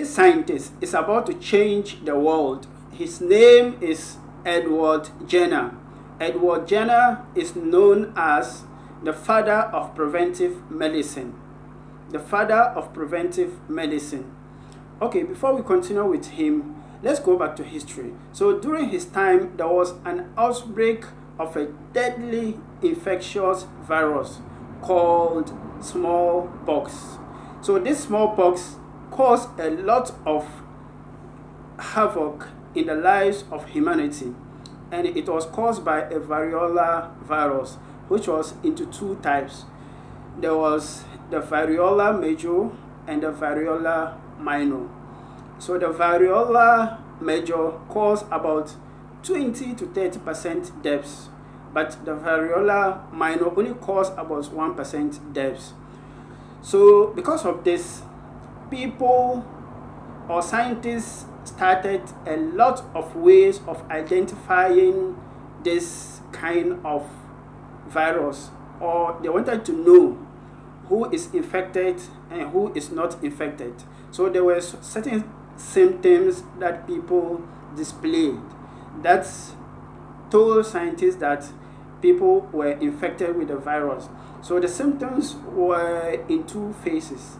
this scientist is about to change the world. His name is Edward Jenner. Edward Jenner is known as the father of preventive medicine. The father of preventive medicine. Okay, before we continue with him, let's go back to history. So during his time, there was an outbreak of a deadly infectious virus called smallpox. So this smallpox caused a lot of havoc in the lives of humanity, and it was caused by a variola virus, which was into two types. There was the variola major and the variola minor. So the variola major caused about 20 to 30% deaths, but the variola minor only caused about 1% deaths. So because of this, people or scientists started a lot of ways of identifying this kind of virus, or they wanted to know who is infected and who is not infected. So there were certain symptoms that people displayed that told scientists that people were infected with the virus. So the symptoms were in two phases: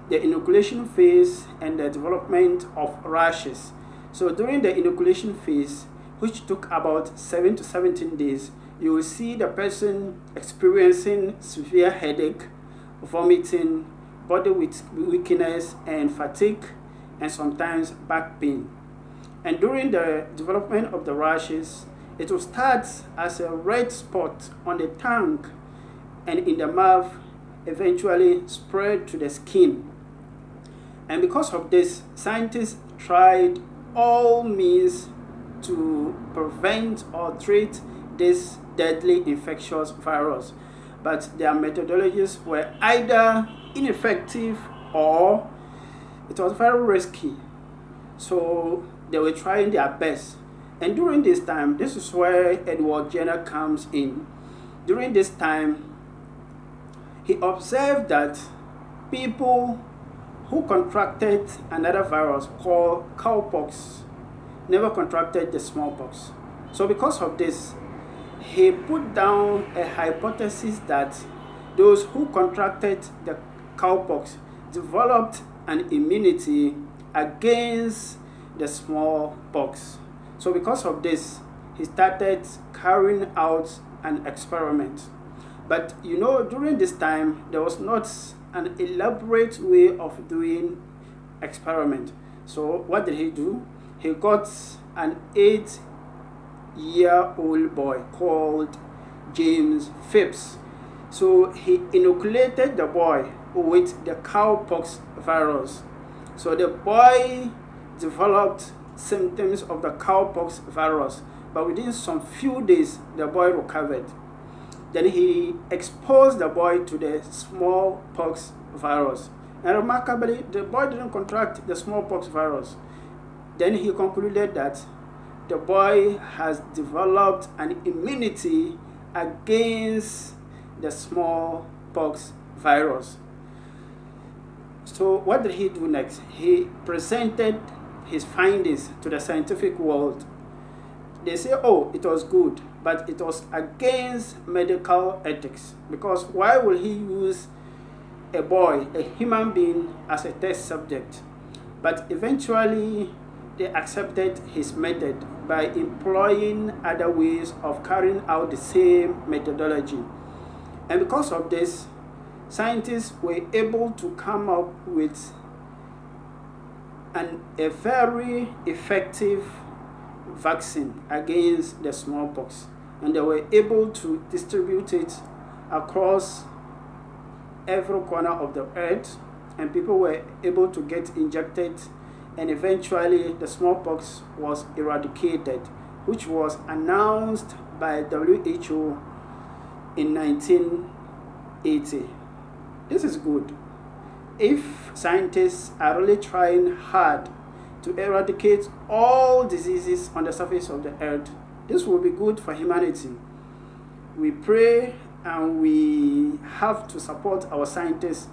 the inoculation phase and the development of rashes. So during the inoculation phase, which took about 7 to 17 days, you will see the person experiencing severe headache, vomiting, body weakness and fatigue, and sometimes back pain. And during the development of the rashes, it will start as a red spot on the tongue and in the mouth, eventually spread to the skin. And because of this, scientists tried all means to prevent or treat this deadly infectious virus, but their methodologies were either ineffective or it was very risky. So they were trying their best. And during this time, this is where Edward Jenner comes in. During this time, he observed that people who contracted another virus called cowpox never contracted the smallpox. So because of this, he put down a hypothesis that those who contracted the cowpox developed an immunity against the smallpox. So because of this, he started carrying out an experiment. But during this time, there was not an elaborate way of doing experiment. So what did he do? He got an 8-year-old boy called James Phipps. So he inoculated the boy with the cowpox virus. So the boy developed symptoms of the cowpox virus, but within some few days, the boy recovered. Then he exposed the boy to the smallpox virus. And remarkably, the boy didn't contract the smallpox virus. Then he concluded that the boy has developed an immunity against the smallpox virus. So what did he do next? He presented his findings to the scientific world. They say, oh, it was good, but it was against medical ethics, because why will he use a boy, a human being, as a test subject? But eventually they accepted his method by employing other ways of carrying out the same methodology. And because of this, scientists were able to come up with a very effective vaccine against the smallpox, and they were able to distribute it across every corner of the earth, and people were able to get injected, and eventually the smallpox was eradicated, which was announced by WHO in 1980. This is good. If scientists are really trying hard to eradicate all diseases on the surface of the earth, this will be good for humanity. We pray and we have to support our scientists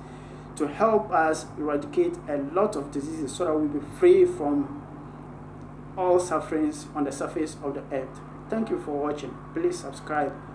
to help us eradicate a lot of diseases so that we'll be free from all sufferings on the surface of the earth. Thank you for watching. Please subscribe.